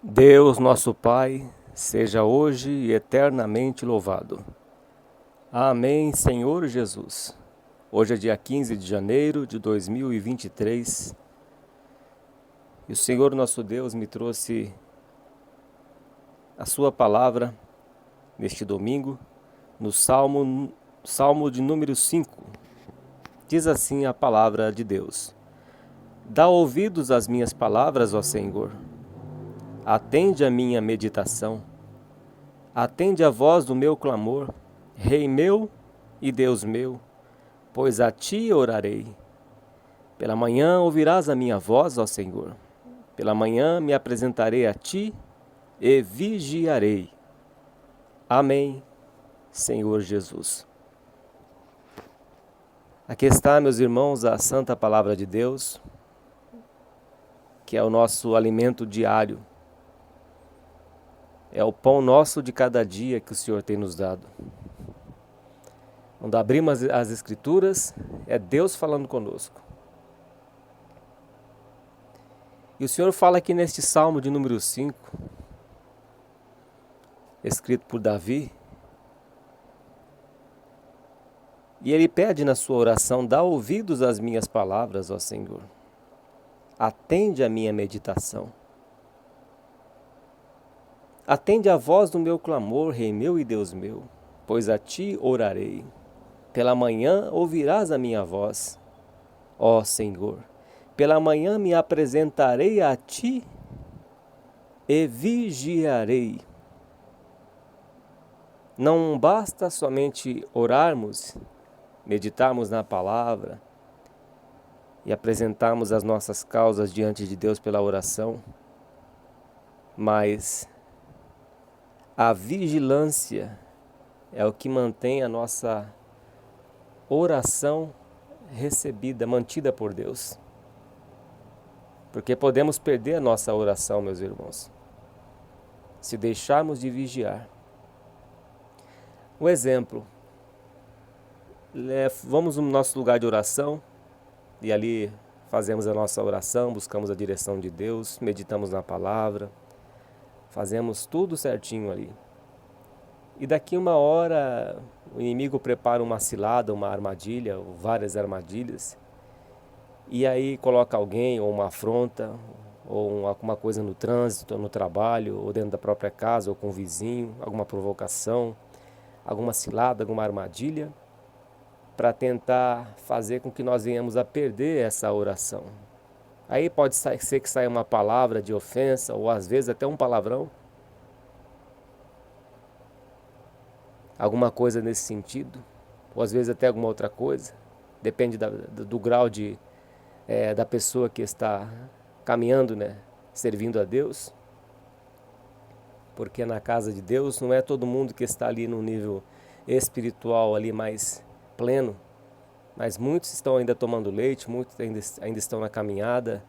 Deus, nosso Pai, seja hoje e eternamente louvado. Amém, Senhor Jesus. Hoje é dia 15 de janeiro de 2023 e o Senhor, nosso Deus, me trouxe a Sua palavra neste domingo, no Salmo de número 5. Diz assim a palavra de Deus: Dá ouvidos às minhas palavras, ó Senhor. Atende a minha meditação. Atende a voz do meu clamor, Rei meu e Deus meu, pois a ti orarei. Pela manhã ouvirás a minha voz, ó Senhor. Pela manhã me apresentarei a ti e vigiarei. Amém, Senhor Jesus. Aqui está, meus irmãos, a santa palavra de Deus, que é o nosso alimento diário. É o pão nosso de cada dia que o Senhor tem nos dado. Quando abrimos as Escrituras, é Deus falando conosco. E o Senhor fala aqui neste Salmo de número 5, escrito por Davi, e ele pede na sua oração: dá ouvidos às minhas palavras, ó Senhor. Atende a minha meditação. Atende a voz do meu clamor, Rei meu e Deus meu, pois a ti orarei. Pela manhã ouvirás a minha voz, ó Senhor. Pela manhã me apresentarei a ti e vigiarei. Não basta somente orarmos, meditarmos na palavra e apresentarmos as nossas causas diante de Deus pela oração, mas a vigilância é o que mantém a nossa oração recebida, mantida por Deus. Porque podemos perder a nossa oração, meus irmãos, se deixarmos de vigiar. Um exemplo: vamos no nosso lugar de oração e ali fazemos a nossa oração, buscamos a direção de Deus, meditamos na palavra, fazemos tudo certinho ali. E daqui uma hora o inimigo prepara uma cilada, uma armadilha, ou várias armadilhas, e aí coloca alguém, ou uma afronta, ou alguma coisa no trânsito, ou no trabalho, ou dentro da própria casa, ou com o vizinho, alguma provocação, alguma cilada, alguma armadilha, para tentar fazer com que nós venhamos a perder essa oração. Aí pode ser que saia uma palavra de ofensa, ou às vezes até um palavrão, alguma coisa nesse sentido, ou às vezes até alguma outra coisa, depende do grau da pessoa que está caminhando, servindo a Deus, porque na casa de Deus não é todo mundo que está ali no nível espiritual ali mais pleno, mas muitos estão ainda tomando leite, muitos ainda estão na caminhada,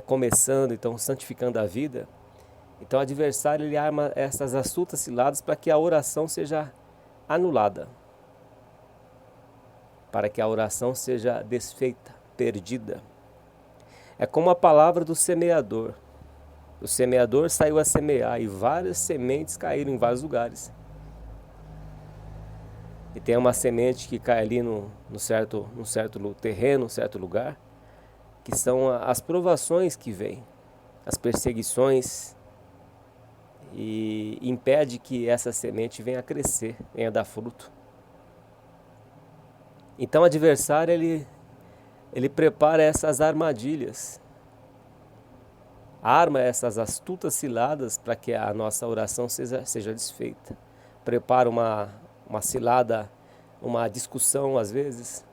começando, então santificando a vida. Então o adversário ele arma essas astutas ciladas para que a oração seja anulada, para que a oração seja desfeita, perdida. É como a palavra do semeador. O semeador saiu a semear e várias sementes caíram em vários lugares. E tem uma semente que cai ali num certo terreno, num certo lugar, que são as provações que vêm, as perseguições, e impede que essa semente venha a crescer, venha a dar fruto. Então o adversário ele prepara essas armadilhas, arma essas astutas ciladas para que a nossa oração seja desfeita. Prepara uma cilada, uma discussão às vezes,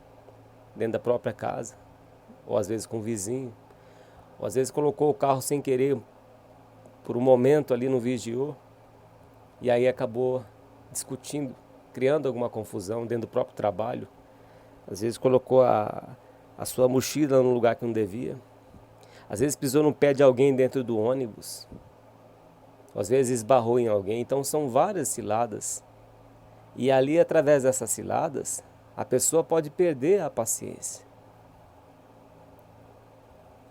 dentro da própria casa, ou às vezes com o vizinho, ou às vezes colocou o carro sem querer, por um momento ali não vigiou, e aí acabou discutindo, criando alguma confusão dentro do próprio trabalho. Às vezes colocou a sua mochila no lugar que não devia. Às vezes pisou no pé de alguém dentro do ônibus. Às vezes esbarrou em alguém. Então são várias ciladas. E ali, através dessas ciladas, a pessoa pode perder a paciência.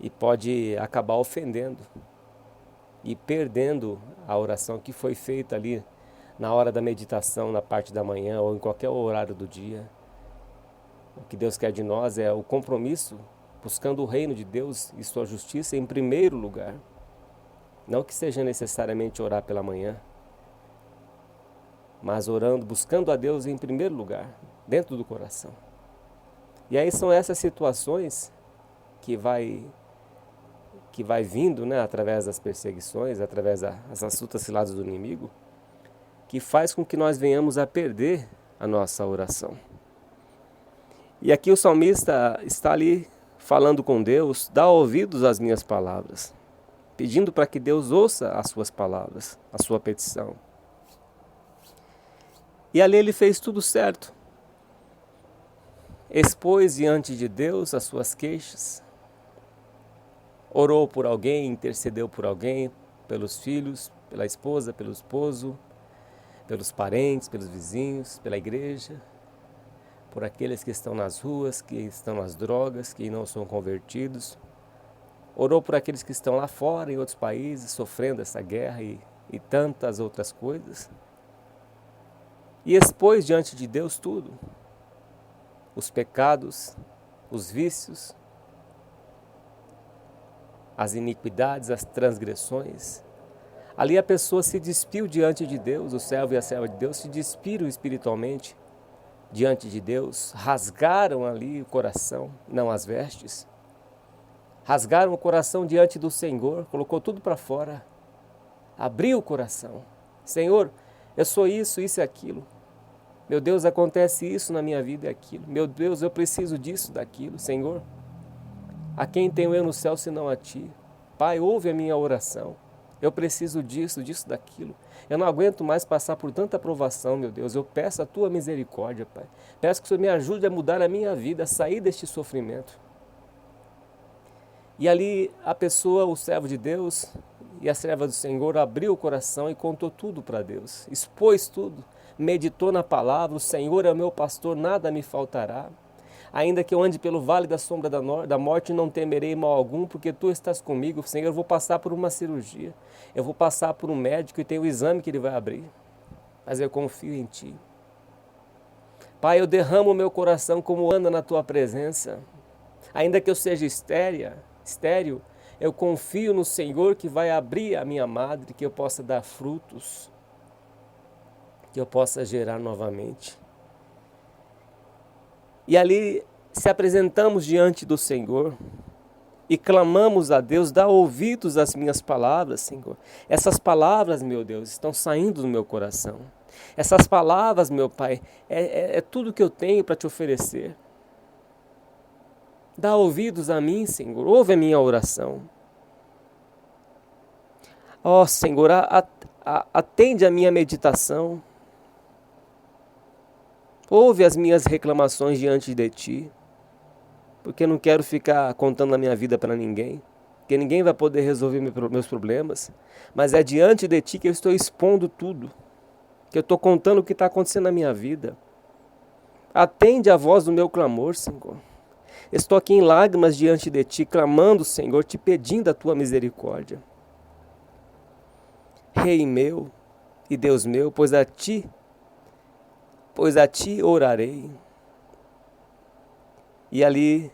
E pode acabar ofendendo. e perdendo a oração que foi feita ali na hora da meditação, na parte da manhã ou em qualquer horário do dia. O que Deus quer de nós é o compromisso, buscando o reino de Deus e sua justiça em primeiro lugar. Não que seja necessariamente orar pela manhã, mas orando, buscando a Deus em primeiro lugar, dentro do coração. E aí são essas situações que vai vindo, né, através das perseguições, através das astutas ciladas do inimigo, que faz com que nós venhamos a perder a nossa oração. E aqui o salmista está ali falando com Deus: dá ouvidos às minhas palavras, pedindo para que Deus ouça as suas palavras, a sua petição. E ali ele fez tudo certo. Expôs diante de Deus as suas queixas, orou por alguém, intercedeu por alguém, pelos filhos, pela esposa, pelo esposo, pelos parentes, pelos vizinhos, pela igreja, por aqueles que estão nas ruas, que estão nas drogas, que não são convertidos. Orou por aqueles que estão lá fora, em outros países, sofrendo essa guerra e tantas outras coisas. E expôs diante de Deus tudo. Os pecados, os vícios, as iniquidades, as transgressões. Ali a pessoa se despiu diante de Deus, o servo e a serva de Deus se despiram espiritualmente diante de Deus, rasgaram ali o coração, não as vestes, rasgaram o coração diante do Senhor, colocou tudo para fora, abriu o coração. Senhor, eu sou isso, isso e aquilo. Meu Deus, acontece isso na minha vida e aquilo. Meu Deus, eu preciso disso, daquilo. Senhor, a quem tenho eu no céu senão a Ti? Pai, ouve a minha oração. Eu preciso disso, disso, daquilo. Eu não aguento mais passar por tanta provação, meu Deus. Eu peço a Tua misericórdia, Pai. Peço que o Senhor me ajude a mudar a minha vida, a sair deste sofrimento. E ali a pessoa, o servo de Deus e a serva do Senhor abriu o coração e contou tudo para Deus. Expôs tudo, meditou na palavra: o Senhor é o meu pastor, nada me faltará. Ainda que eu ande pelo vale da sombra da morte, não temerei mal algum, porque Tu estás comigo. Senhor, eu vou passar por uma cirurgia, eu vou passar por um médico e tem o exame que ele vai abrir, mas eu confio em Ti. Pai, eu derramo o meu coração como anda na Tua presença. Ainda que eu seja estéril, eu confio no Senhor que vai abrir a minha madre, que eu possa dar frutos, que eu possa gerar novamente. E ali se apresentamos diante do Senhor e clamamos a Deus: dá ouvidos às minhas palavras, Senhor. Essas palavras, meu Deus, estão saindo do meu coração. Essas palavras, meu Pai, é tudo que eu tenho para Te oferecer. Dá ouvidos a mim, Senhor, ouve a minha oração. Ó Senhor, atende a minha meditação. Ouve as minhas reclamações diante de Ti, porque eu não quero ficar contando a minha vida para ninguém, porque ninguém vai poder resolver meus problemas, mas é diante de Ti que eu estou expondo tudo, que eu estou contando o que está acontecendo na minha vida. Atende a voz do meu clamor, Senhor. Estou aqui em lágrimas diante de Ti, clamando, Senhor, Te pedindo a Tua misericórdia. Rei meu e Deus meu, pois a Ti orarei. E ali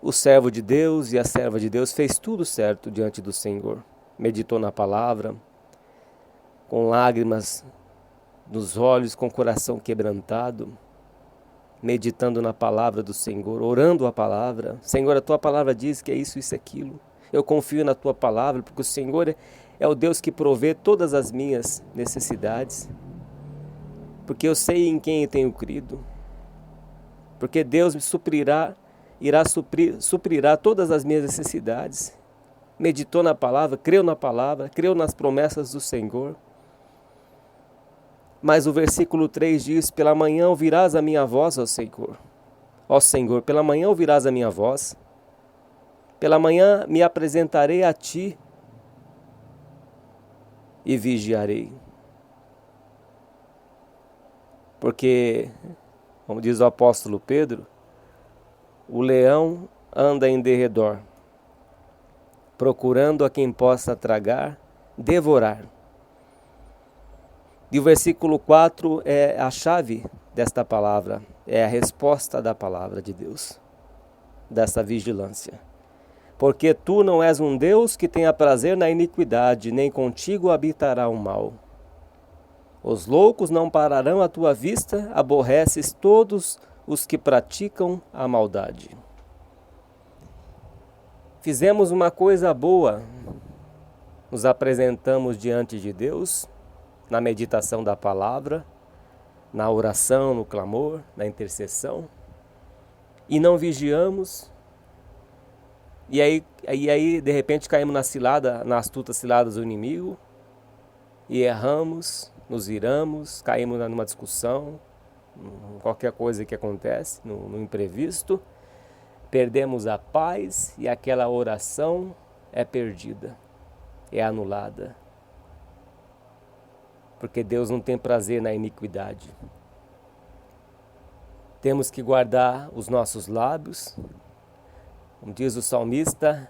o servo de Deus e a serva de Deus fez tudo certo diante do Senhor. Meditou na palavra, com lágrimas nos olhos, com o coração quebrantado, meditando na palavra do Senhor, orando a palavra. Senhor, a Tua palavra diz que é isso, isso e aquilo. Eu confio na Tua palavra, porque o Senhor é o Deus que provê todas as minhas necessidades. Porque eu sei em quem eu tenho crido. Porque Deus me suprirá todas as minhas necessidades. Meditou na palavra, creu nas promessas do Senhor. Mas o versículo 3 diz: pela manhã ouvirás a minha voz, ó Senhor. Ó Senhor, pela manhã ouvirás a minha voz. Pela manhã me apresentarei a Ti e vigiarei. Porque, como diz o apóstolo Pedro, o leão anda em derredor, procurando a quem possa tragar, devorar. E o versículo 4 é a chave desta palavra, é a resposta da palavra de Deus, dessa vigilância. Porque tu não és um Deus que tenha prazer na iniquidade, nem contigo habitará o mal. Os loucos não pararão à tua vista, aborreces todos os que praticam a maldade. Fizemos uma coisa boa, nos apresentamos diante de Deus, na meditação da palavra, na oração, no clamor, na intercessão, e não vigiamos, e aí de repente caímos na cilada, na astuta cilada do inimigo, e erramos, nos viramos, caímos numa discussão, qualquer coisa que acontece, no imprevisto, perdemos a paz e aquela oração é perdida, é anulada. Porque Deus não tem prazer na iniquidade. Temos que guardar os nossos lábios. Como diz o salmista,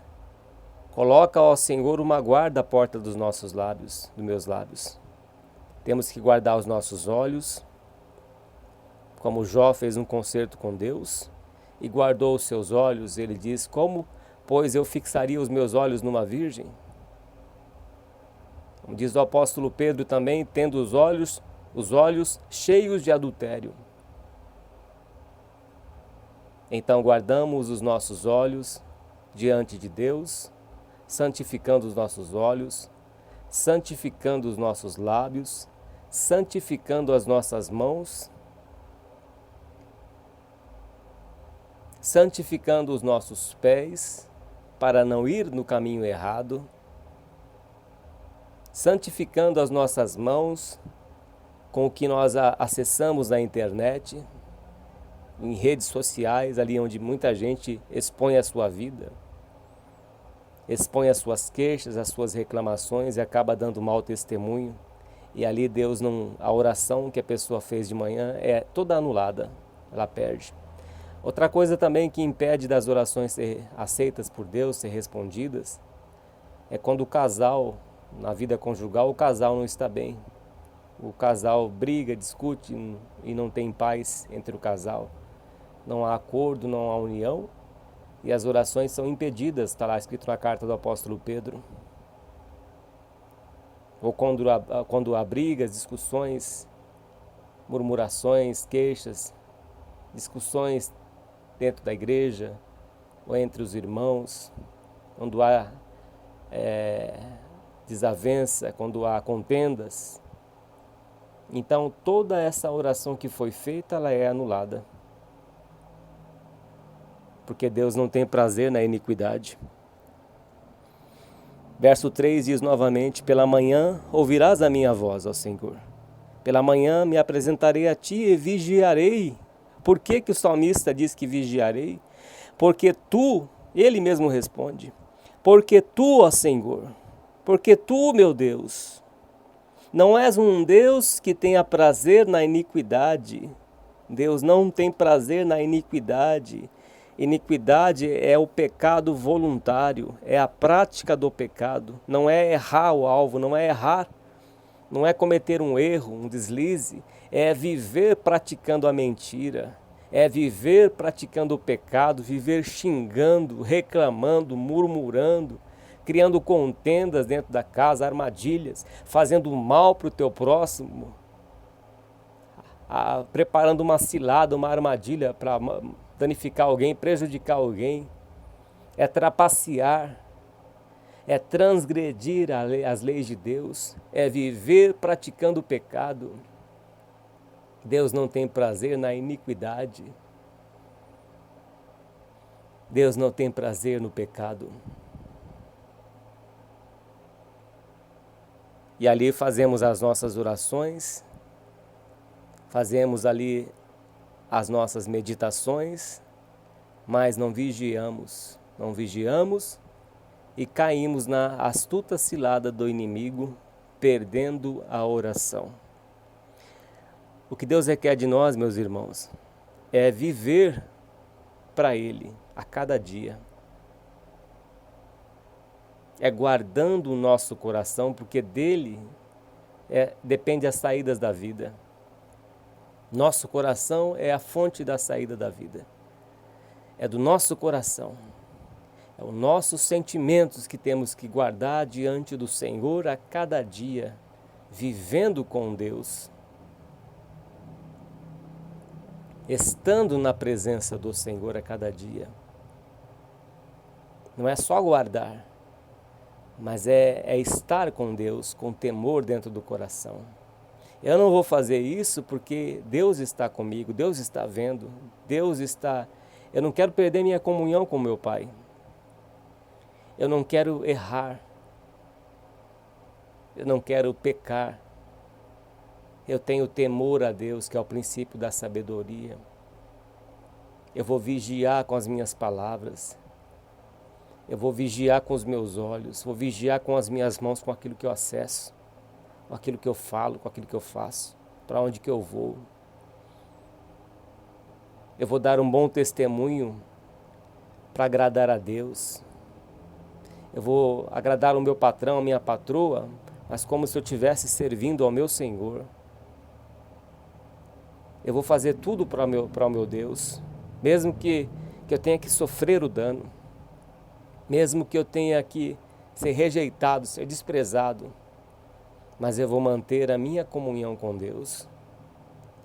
coloca ao Senhor uma guarda à porta dos nossos lábios, dos meus lábios. Temos que guardar os nossos olhos, como Jó fez um concerto com Deus e guardou os seus olhos. Ele diz, como, pois, eu fixaria os meus olhos numa virgem? Como diz o apóstolo Pedro também, tendo os olhos cheios de adultério. Então guardamos os nossos olhos diante de Deus, santificando os nossos olhos, santificando os nossos lábios, santificando as nossas mãos, santificando os nossos pés, para não ir no caminho errado, santificando as nossas mãos com o que nós acessamos na internet, em redes sociais, ali onde muita gente expõe a sua vida, expõe as suas queixas, as suas reclamações e acaba dando mau testemunho. E ali Deus a oração que a pessoa fez de manhã é toda anulada, ela perde. Outra coisa também que impede das orações ser aceitas por Deus, ser respondidas, é quando o casal, na vida conjugal, o casal não está bem. O casal briga, discute e não tem paz entre o casal. Não há acordo, não há união e as orações são impedidas, está lá escrito na carta do apóstolo Pedro. Ou quando há brigas, discussões, murmurações, queixas, discussões dentro da igreja ou entre os irmãos, quando há desavença, quando há contendas. Então toda essa oração que foi feita, ela é anulada. Porque Deus não tem prazer na iniquidade. Verso 3 diz novamente, pela manhã ouvirás a minha voz, ó Senhor. Pela manhã me apresentarei a ti e vigiarei. Por que o salmista diz que vigiarei? Porque tu, ele mesmo responde, porque tu, ó Senhor, porque tu, meu Deus, não és um Deus que tenha prazer na iniquidade. Deus não tem prazer na iniquidade. Iniquidade é o pecado voluntário, é a prática do pecado. Não é errar o alvo, não é errar, não é cometer um erro, um deslize. É viver praticando a mentira, é viver praticando o pecado, viver xingando, reclamando, murmurando, criando contendas dentro da casa, armadilhas, fazendo mal para o teu próximo, preparando uma cilada, uma armadilha para danificar alguém, prejudicar alguém, é trapacear, é transgredir as leis de Deus, é viver praticando o pecado. Deus não tem prazer na iniquidade. Deus não tem prazer no pecado. E ali fazemos as nossas orações, fazemos ali as nossas meditações, mas não vigiamos e caímos na astuta cilada do inimigo, perdendo a oração. O que Deus requer de nós, meus irmãos, é viver para Ele a cada dia. é guardando o nosso coração, porque dele depende as saídas da vida. Nosso coração é a fonte da saída da vida. É do nosso coração. É os nossos sentimentos que temos que guardar diante do Senhor a cada dia, vivendo com Deus, estando na presença do Senhor a cada dia. Não é só guardar, mas é estar com Deus, com temor dentro do coração. Eu não vou fazer isso porque Deus está comigo, Deus está vendo, Eu não quero perder minha comunhão com meu Pai. Eu não quero errar. Eu não quero pecar. Eu tenho temor a Deus, que é o princípio da sabedoria. Eu vou vigiar com as minhas palavras. Eu vou vigiar com os meus olhos. Vou vigiar com as minhas mãos, com aquilo que eu acesso, com aquilo que eu falo, com aquilo que eu faço, para onde que eu vou. Eu vou dar um bom testemunho para agradar a Deus. Eu vou agradar o meu patrão, a minha patroa, mas como se eu estivesse servindo ao meu Senhor. Eu vou fazer tudo para o meu Deus, mesmo que eu tenha que sofrer o dano, mesmo que eu tenha que ser rejeitado, ser desprezado, mas eu vou manter a minha comunhão com Deus,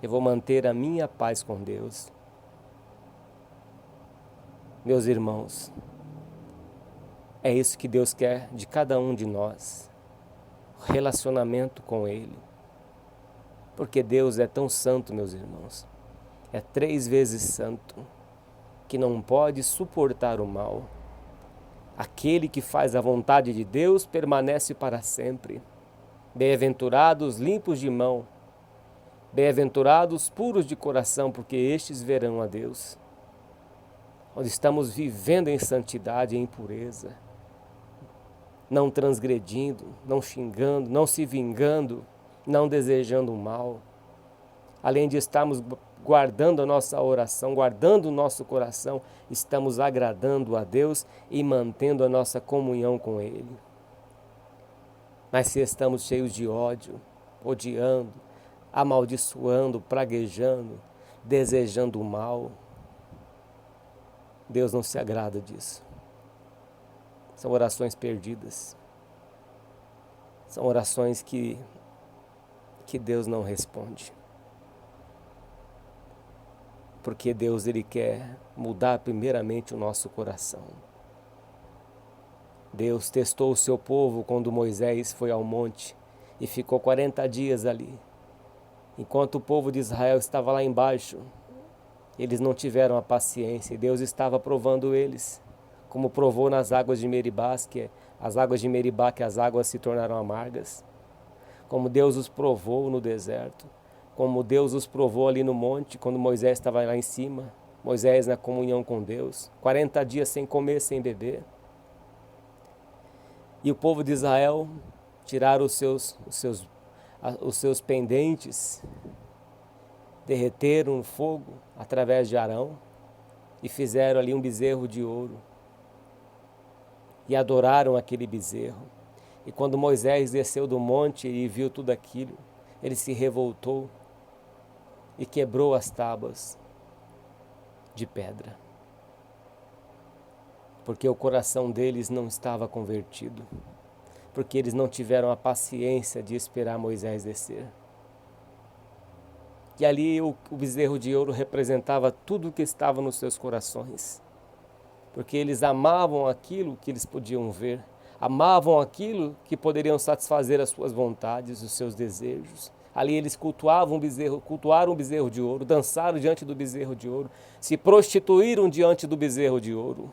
eu vou manter a minha paz com Deus. Meus irmãos, é isso que Deus quer de cada um de nós, relacionamento com Ele. Porque Deus é tão santo, meus irmãos, é 3 vezes santo, que não pode suportar o mal. Aquele que faz a vontade de Deus permanece para sempre. Bem-aventurados limpos de mão, bem-aventurados puros de coração, porque estes verão a Deus. Onde estamos vivendo em santidade e em pureza, não transgredindo, não xingando, não se vingando, não desejando o mal. Além de estarmos guardando a nossa oração, guardando o nosso coração, estamos agradando a Deus e mantendo a nossa comunhão com Ele. Mas se estamos cheios de ódio, odiando, amaldiçoando, praguejando, desejando o mal, Deus não se agrada disso. São orações perdidas. São orações que Deus não responde. Porque Deus, Ele quer mudar primeiramente o nosso coração. Deus testou o seu povo quando Moisés foi ao monte e ficou 40 dias ali. Enquanto o povo de Israel estava lá embaixo, eles não tiveram a paciência e Deus estava provando eles, como provou nas águas de Meribá, que as águas se tornaram amargas. Como Deus os provou no deserto, como Deus os provou ali no monte, quando Moisés estava lá em cima, Moisés na comunhão com Deus, 40 dias sem comer, sem beber. E o povo de Israel tiraram os seus pendentes, derreteram no fogo através de Arão e fizeram ali um bezerro de ouro e adoraram aquele bezerro. E quando Moisés desceu do monte e viu tudo aquilo, ele se revoltou e quebrou as tábuas de pedra, porque o coração deles não estava convertido, porque eles não tiveram a paciência de esperar Moisés descer. E ali o bezerro de ouro representava tudo o que estava nos seus corações, porque eles amavam aquilo que eles podiam ver, amavam aquilo que poderiam satisfazer as suas vontades, os seus desejos. Ali eles cultuaram um bezerro de ouro, dançaram diante do bezerro de ouro, se prostituíram diante do bezerro de ouro.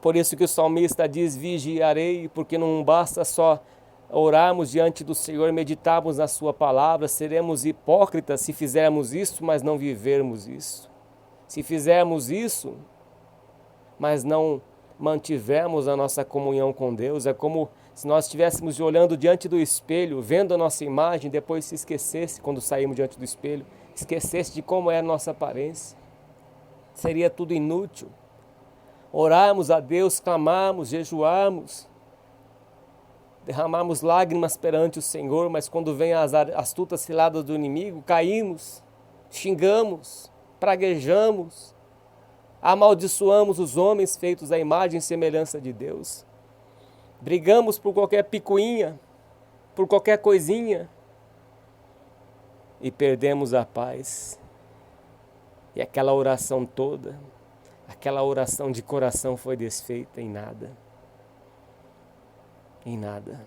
Por isso que o salmista diz: vigiarei, porque não basta só orarmos diante do Senhor, meditarmos na sua palavra, seremos hipócritas se fizermos isso, mas não vivermos isso. Se fizermos isso, mas não mantivermos a nossa comunhão com Deus, é como se nós estivéssemos olhando diante do espelho, vendo a nossa imagem, depois se esquecesse, quando saímos diante do espelho, esquecesse de como é a nossa aparência. Seria tudo inútil. orarmos a Deus, clamarmos, jejuarmos, derramarmos lágrimas perante o Senhor, mas quando vem as astutas ciladas do inimigo, caímos, xingamos, praguejamos, amaldiçoamos os homens feitos à imagem e semelhança de Deus. Brigamos por qualquer picuinha, por qualquer coisinha, e perdemos a paz. E aquela oração toda, aquela oração de coração foi desfeita em nada. Em nada.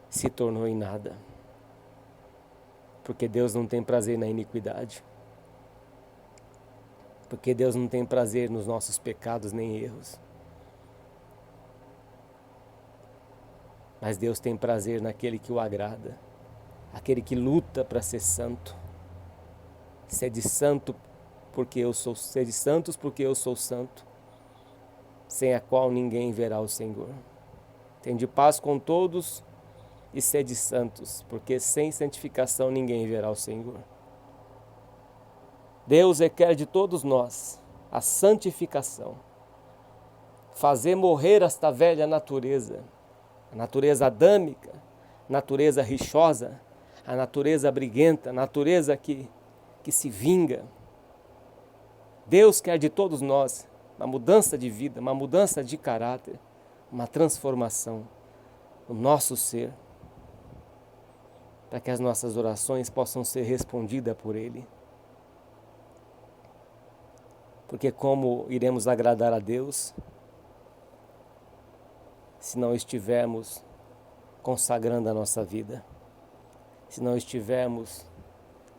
Se tornou em nada. Porque Deus não tem prazer na iniquidade. Porque Deus não tem prazer nos nossos pecados nem erros. Mas Deus tem prazer naquele que o agrada. Aquele que luta para ser santo. Sede santo porque eu sou, sede santos porque eu sou santo, sem a qual ninguém verá o Senhor. Tende paz com todos e sede santos, porque sem santificação ninguém verá o Senhor. Deus requer de todos nós a santificação, fazer morrer esta velha natureza, a natureza adâmica, natureza rixosa, a natureza briguenta, a natureza que se vinga. Deus quer de todos nós uma mudança de vida, uma mudança de caráter, uma transformação no nosso ser, para que as nossas orações possam ser respondidas por Ele. Porque como iremos agradar a Deus se não estivermos consagrando a nossa vida, se não estivermos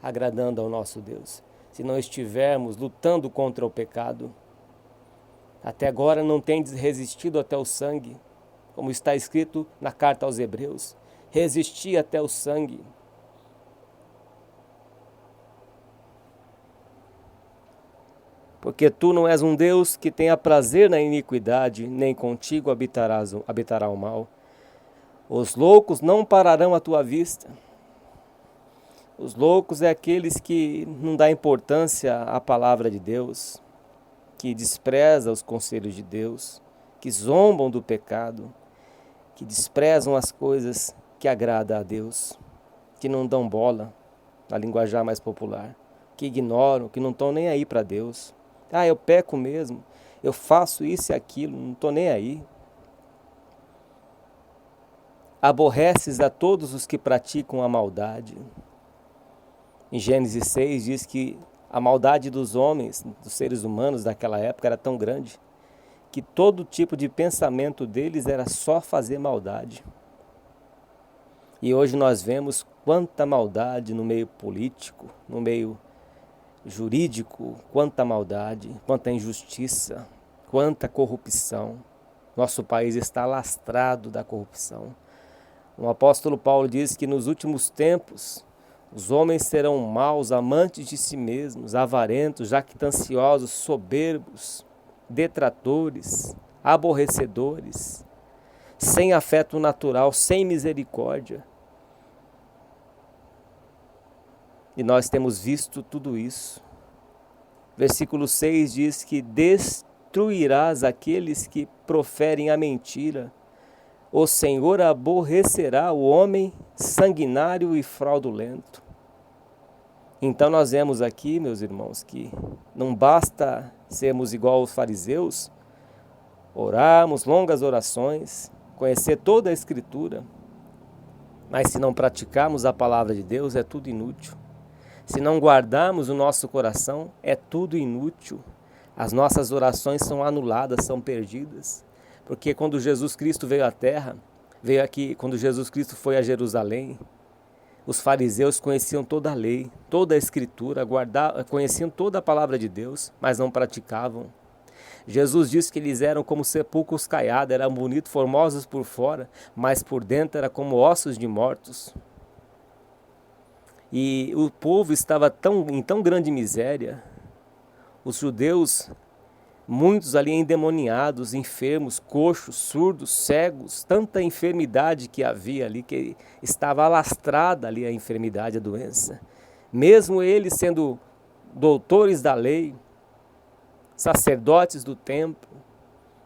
agradando ao nosso Deus, se não estivermos lutando contra o pecado? Até agora não tendes resistido até o sangue, como está escrito na carta aos Hebreus. Resisti até o sangue. Porque tu não és um Deus que tenha prazer na iniquidade, nem contigo habitará o mal. Os loucos não pararão à tua vista. Os loucos é aqueles que não dão importância à palavra de Deus, que desprezam os conselhos de Deus, que zombam do pecado, que desprezam as coisas que agradam a Deus, que não dão bola, na linguajar mais popular, que ignoram, que não estão nem aí para Deus. Eu peco mesmo, eu faço isso e aquilo, não estou nem aí. Aborreces a todos os que praticam a maldade. Em Gênesis 6 diz que a maldade dos homens, dos seres humanos daquela época era tão grande, que todo tipo de pensamento deles era só fazer maldade. E hoje nós vemos quanta maldade no meio político, no meio jurídico, quanta maldade, quanta injustiça, quanta corrupção. Nosso país está lastrado da corrupção. O apóstolo Paulo diz que nos últimos tempos os homens serão maus, amantes de si mesmos, avarentos, jactanciosos, soberbos, detratores, aborrecedores, sem afeto natural, sem misericórdia. E nós temos visto tudo isso. Versículo 6 diz que destruirás aqueles que proferem a mentira. O Senhor aborrecerá o homem sanguinário e fraudulento. Então nós vemos aqui, meus irmãos, que não basta sermos igual aos fariseus, orarmos longas orações, conhecer toda a Escritura, mas se não praticarmos a palavra de Deus, é tudo inútil. Se não guardarmos o nosso coração, é tudo inútil. As nossas orações são anuladas, são perdidas. Porque quando Jesus Cristo veio à terra, veio aqui, quando Jesus Cristo foi a Jerusalém, os fariseus conheciam toda a lei, toda a Escritura, conheciam toda a palavra de Deus, mas não praticavam. Jesus disse que eles eram como sepulcros caiados, eram bonitos, formosos por fora, mas por dentro era como ossos de mortos. E o povo estava em tão grande miséria, os judeus, muitos ali endemoniados, enfermos, coxos, surdos, cegos, tanta enfermidade que havia ali, que estava alastrada ali a enfermidade, a doença. Mesmo eles sendo doutores da lei, sacerdotes do templo,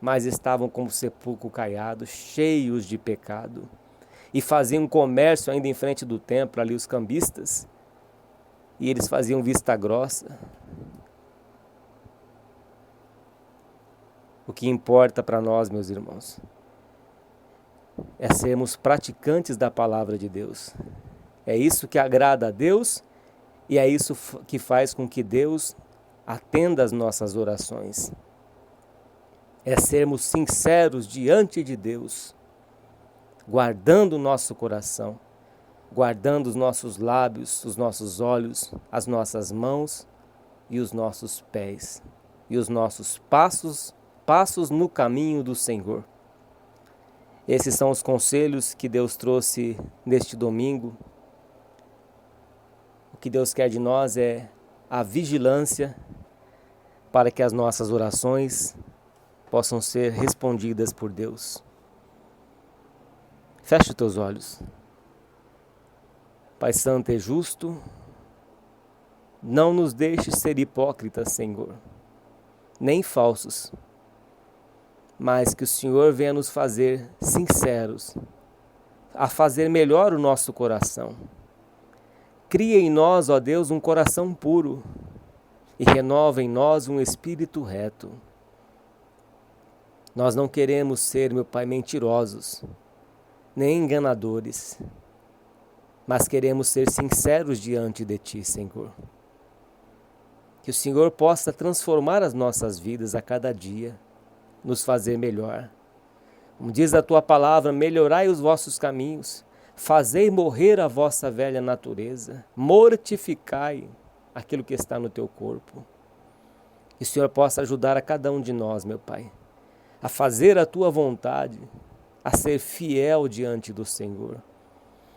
mas estavam como sepulcro caiado, cheios de pecado, e faziam comércio ainda em frente do templo, ali os cambistas, e eles faziam vista grossa. O que importa para nós, meus irmãos, é sermos praticantes da palavra de Deus. É isso que agrada a Deus e é isso que faz com que Deus atenda as nossas orações. É sermos sinceros diante de Deus, guardando o nosso coração, guardando os nossos lábios, os nossos olhos, as nossas mãos e os nossos pés, e os nossos passos no caminho do Senhor. Esses são os conselhos que Deus trouxe neste domingo. O que Deus quer de nós é a vigilância para que as nossas orações possam ser respondidas por Deus. Feche os teus olhos. Pai Santo e justo, não nos deixes ser hipócritas, Senhor, nem falsos, mas que o Senhor venha nos fazer sinceros, a fazer melhor o nosso coração. Cria em nós, ó Deus, um coração puro e renova em nós um espírito reto. Nós não queremos ser, meu Pai, mentirosos, nem enganadores, mas queremos ser sinceros diante de Ti, Senhor. Que o Senhor possa transformar as nossas vidas a cada dia, nos fazer melhor. Como diz a Tua palavra, melhorai os vossos caminhos, fazei morrer a vossa velha natureza, mortificai aquilo que está no Teu corpo. Que o Senhor possa ajudar a cada um de nós, meu Pai, a fazer a Tua vontade, a ser fiel diante do Senhor.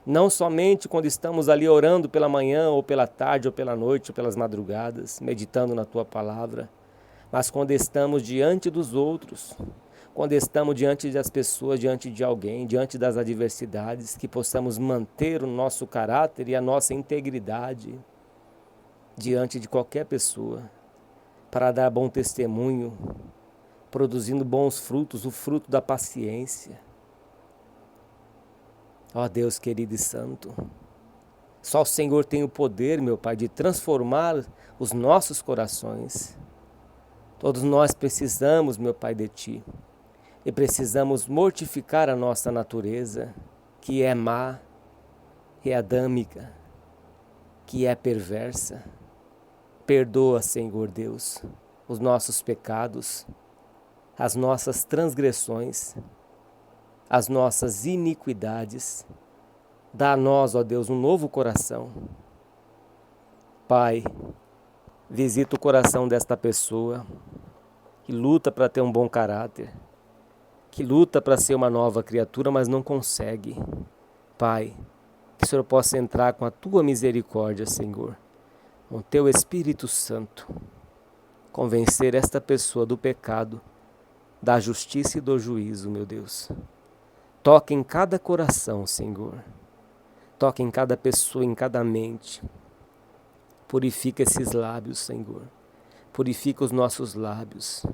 Não somente quando estamos ali orando pela manhã, ou pela tarde, ou pela noite, ou pelas madrugadas, meditando na Tua palavra, mas quando estamos diante dos outros, quando estamos diante das pessoas, diante de alguém, diante das adversidades, que possamos manter o nosso caráter e a nossa integridade diante de qualquer pessoa, para dar bom testemunho, produzindo bons frutos, o fruto da paciência. Ó Deus querido e santo, só o Senhor tem o poder, meu Pai, de transformar os nossos corações. Todos nós precisamos, meu Pai, de Ti, e precisamos mortificar a nossa natureza, que é má, que é adâmica, que é perversa. Perdoa, Senhor Deus, os nossos pecados, as nossas transgressões, as nossas iniquidades. Dá a nós, ó Deus, um novo coração. Pai, visita o coração desta pessoa que luta para ter um bom caráter, que luta para ser uma nova criatura, mas não consegue. Pai, que o Senhor possa entrar com a Tua misericórdia, Senhor, com o Teu Espírito Santo, convencer esta pessoa do pecado, da justiça e do juízo, meu Deus. Toca em cada coração, Senhor. Toca em cada pessoa, em cada mente. Purifica esses lábios, Senhor. Purifica os nossos lábios.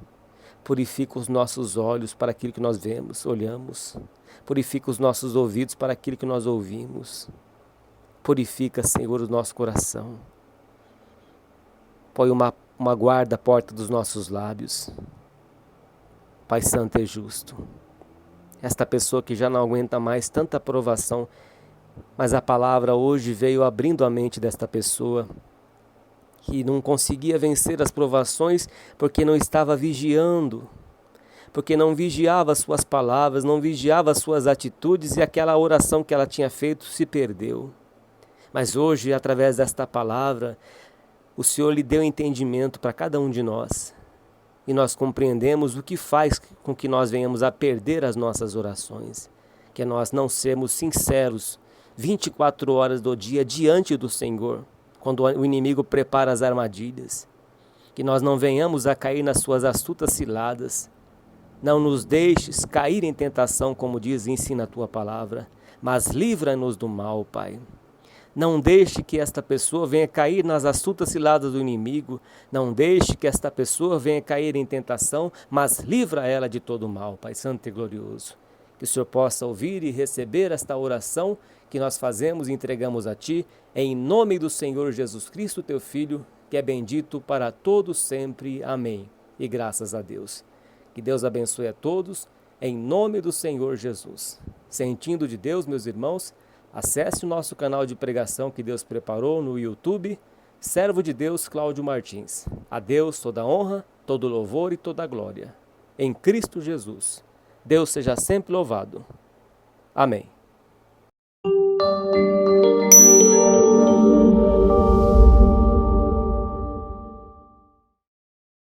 Purifica os nossos olhos para aquilo que nós vemos, olhamos. Purifica os nossos ouvidos para aquilo que nós ouvimos. Purifica, Senhor, o nosso coração. Põe uma guarda à porta dos nossos lábios. Pai Santo e justo. Esta pessoa que já não aguenta mais tanta provação, mas a palavra hoje veio abrindo a mente desta pessoa, que não conseguia vencer as provações porque não estava vigiando, porque não vigiava as suas palavras, não vigiava as suas atitudes e aquela oração que ela tinha feito se perdeu. Mas hoje, através desta palavra, o Senhor lhe deu entendimento para cada um de nós. E nós compreendemos o que faz com que nós venhamos a perder as nossas orações, que é nós não sermos sinceros 24 horas do dia diante do Senhor, quando o inimigo prepara as armadilhas, que nós não venhamos a cair nas suas astutas ciladas. Não nos deixes cair em tentação, como diz e ensina a Tua palavra, mas livra-nos do mal, Pai. Não deixe que esta pessoa venha cair nas astutas ciladas do inimigo. Não deixe que esta pessoa venha cair em tentação, mas livra ela de todo mal, Pai Santo e Glorioso. Que o Senhor possa ouvir e receber esta oração que nós fazemos e entregamos a Ti, em nome do Senhor Jesus Cristo, Teu Filho, que é bendito para todos sempre. Amém. E graças a Deus. Que Deus abençoe a todos, em nome do Senhor Jesus. Sentindo de Deus, meus irmãos, acesse o nosso canal de pregação que Deus preparou no YouTube, Servo de Deus Cláudio Martins. A Deus toda honra, todo louvor e toda glória. Em Cristo Jesus. Deus seja sempre louvado. Amém.